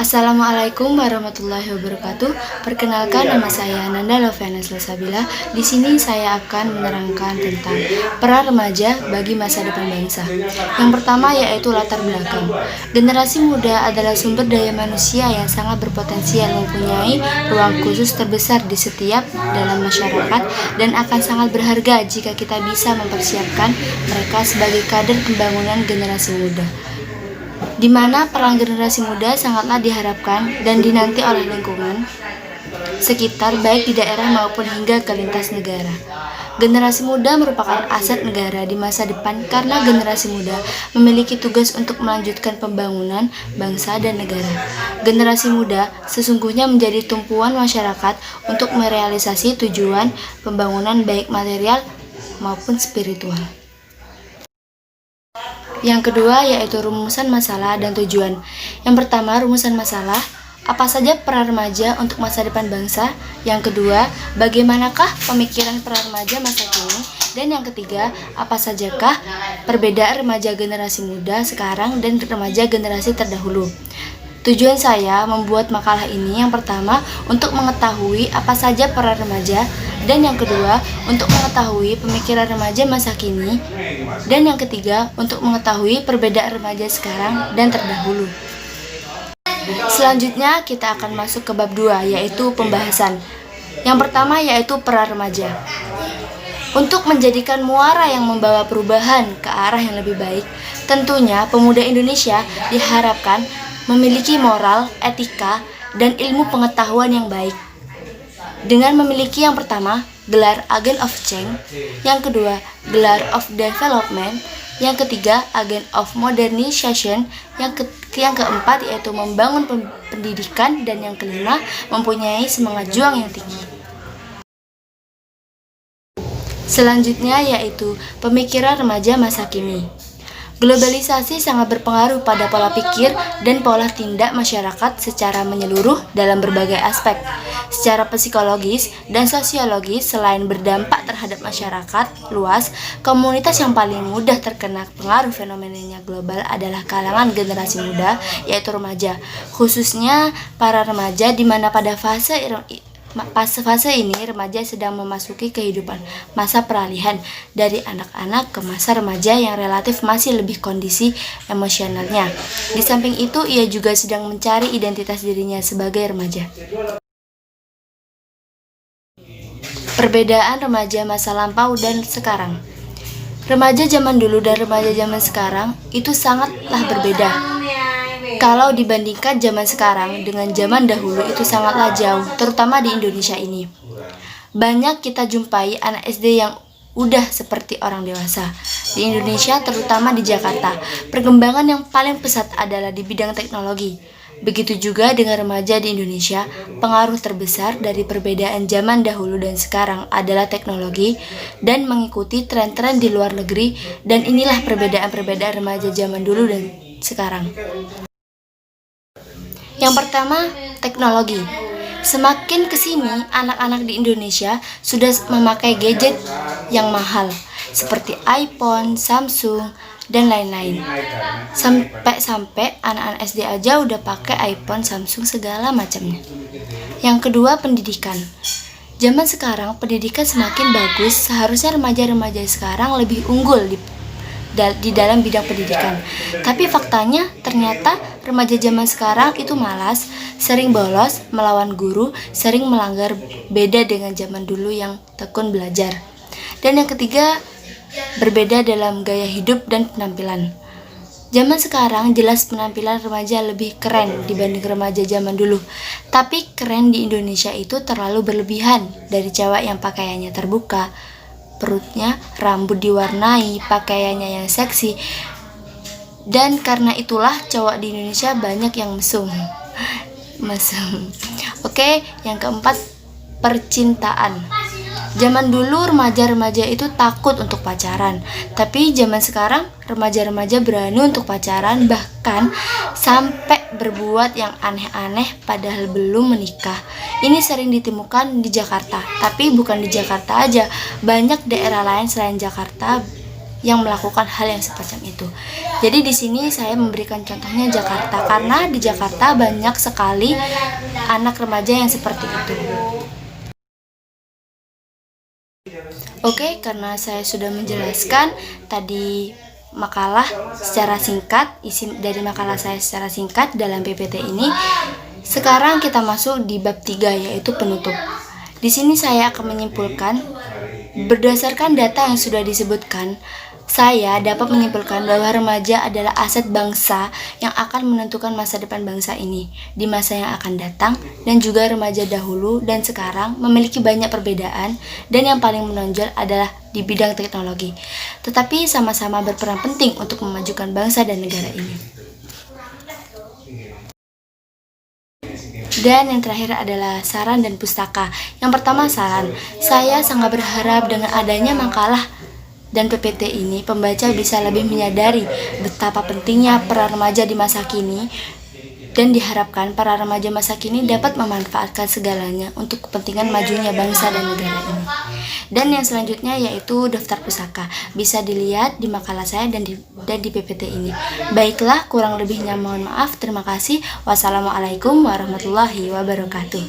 Assalamualaikum warahmatullahi wabarakatuh. Perkenalkan, nama saya Nanda Loviana Salsabila. Di sini saya akan menerangkan tentang peran remaja bagi masa depan bangsa. Yang pertama yaitu latar belakang. Generasi muda adalah sumber daya manusia yang sangat berpotensial, mempunyai ruang khusus terbesar di setiap dalam masyarakat dan akan sangat berharga jika kita bisa mempersiapkan mereka sebagai kader pembangunan generasi muda, di mana peran generasi muda sangatlah diharapkan dan dinanti oleh lingkungan sekitar baik di daerah maupun hingga ke lintas negara. Generasi muda merupakan aset negara di masa depan karena generasi muda memiliki tugas untuk melanjutkan pembangunan bangsa dan negara. Generasi muda sesungguhnya menjadi tumpuan masyarakat untuk merealisasi tujuan pembangunan baik material maupun spiritual. Yang kedua yaitu rumusan masalah dan tujuan. Yang pertama, rumusan masalah. Apa saja peran remaja untuk masa depan bangsa? Yang kedua, bagaimanakah pemikiran peran remaja masa kini? Dan yang ketiga, apa sajakah perbedaan remaja generasi muda sekarang dan remaja generasi terdahulu? Tujuan saya membuat makalah ini yang pertama untuk mengetahui apa saja peran remaja, dan yang kedua untuk mengetahui pemikiran remaja masa kini, dan yang ketiga untuk mengetahui perbedaan remaja sekarang dan terdahulu. Selanjutnya kita akan masuk ke bab 2 yaitu pembahasan. Yang pertama yaitu peran remaja. Untuk menjadikan muara yang membawa perubahan ke arah yang lebih baik, tentunya pemuda Indonesia diharapkan memiliki moral, etika, dan ilmu pengetahuan yang baik. Dengan memiliki yang pertama, gelar Agent of Change, yang kedua, gelar of Development, yang ketiga, Agent of Modernization, yang keempat yaitu membangun pendidikan, dan yang kelima, mempunyai semangat juang yang tinggi. Selanjutnya yaitu pemikiran remaja masa kini. Globalisasi sangat berpengaruh pada pola pikir dan pola tindak masyarakat secara menyeluruh dalam berbagai aspek. Secara psikologis dan sosiologis, selain berdampak terhadap masyarakat luas, komunitas yang paling mudah terkena pengaruh fenomenanya global adalah kalangan generasi muda, yaitu remaja. Khususnya para remaja, di mana pada fase ini remaja sedang memasuki kehidupan masa peralihan dari anak-anak ke masa remaja yang relatif masih lebih kondisi emosionalnya. Di samping itu, ia juga sedang mencari identitas dirinya sebagai remaja. Perbedaan remaja masa lampau dan sekarang. Remaja zaman dulu dan remaja zaman sekarang itu sangatlah berbeda. Kalau dibandingkan zaman sekarang dengan zaman dahulu itu sangatlah jauh, terutama di Indonesia ini. Banyak kita jumpai anak SD yang udah seperti orang dewasa. Di Indonesia, terutama di Jakarta, perkembangan yang paling pesat adalah di bidang teknologi. Begitu juga dengan remaja di Indonesia, pengaruh terbesar dari perbedaan zaman dahulu dan sekarang adalah teknologi dan mengikuti tren-tren di luar negeri, dan inilah perbedaan-perbedaan remaja zaman dulu dan sekarang. Yang pertama, teknologi. Semakin kesini, anak-anak di Indonesia sudah memakai gadget yang mahal, seperti iPhone, Samsung, dan lain-lain. Sampai anak-anak SD aja udah pakai iPhone, Samsung, segala macamnya. Yang kedua, pendidikan. Zaman sekarang, pendidikan semakin bagus, seharusnya remaja-remaja sekarang lebih unggul di dalam bidang pendidikan. Tapi faktanya ternyata remaja zaman sekarang itu malas, sering bolos, melawan guru, sering melanggar, beda dengan zaman dulu yang tekun belajar. Dan yang ketiga, berbeda dalam gaya hidup dan penampilan. Zaman sekarang jelas penampilan remaja lebih keren dibanding remaja zaman dulu. Tapi keren di Indonesia itu terlalu berlebihan, dari cewek yang pakaiannya terbuka, perutnya, rambut diwarnai, pakaiannya yang seksi. Dan karena itulah cowok di Indonesia banyak yang mesum. Oke, yang keempat, percintaan. Zaman dulu remaja-remaja itu takut untuk pacaran, tapi zaman sekarang remaja-remaja berani untuk pacaran, bahkan sampai berbuat yang aneh-aneh padahal belum menikah. Ini sering ditemukan di Jakarta, tapi bukan di Jakarta aja, banyak daerah lain selain Jakarta yang melakukan hal yang semacam itu. Jadi di sini saya memberikan contohnya Jakarta, karena di Jakarta banyak sekali anak remaja yang seperti itu. Oke, karena saya sudah menjelaskan tadi makalah secara singkat, isi dari makalah saya secara singkat dalam PPT ini, sekarang kita masuk di bab 3, yaitu penutup. Di sini saya akan menyimpulkan, berdasarkan data yang sudah disebutkan, saya dapat menyimpulkan bahwa remaja adalah aset bangsa yang akan menentukan masa depan bangsa ini di masa yang akan datang, dan juga remaja dahulu dan sekarang memiliki banyak perbedaan, dan yang paling menonjol adalah di bidang teknologi, tetapi sama-sama berperan penting untuk memajukan bangsa dan negara ini. Dan yang terakhir adalah saran dan pustaka. Yang pertama, saran. Saya sangat berharap dengan adanya makalah dan PPT ini, pembaca bisa lebih menyadari betapa pentingnya peran remaja di masa kini, dan diharapkan para remaja masa kini dapat memanfaatkan segalanya untuk kepentingan majunya bangsa dan negara ini. Dan yang selanjutnya yaitu daftar pusaka. Bisa dilihat di makalah saya dan di PPT ini. Baiklah, kurang lebihnya mohon maaf. Terima kasih. Wassalamualaikum warahmatullahi wabarakatuh.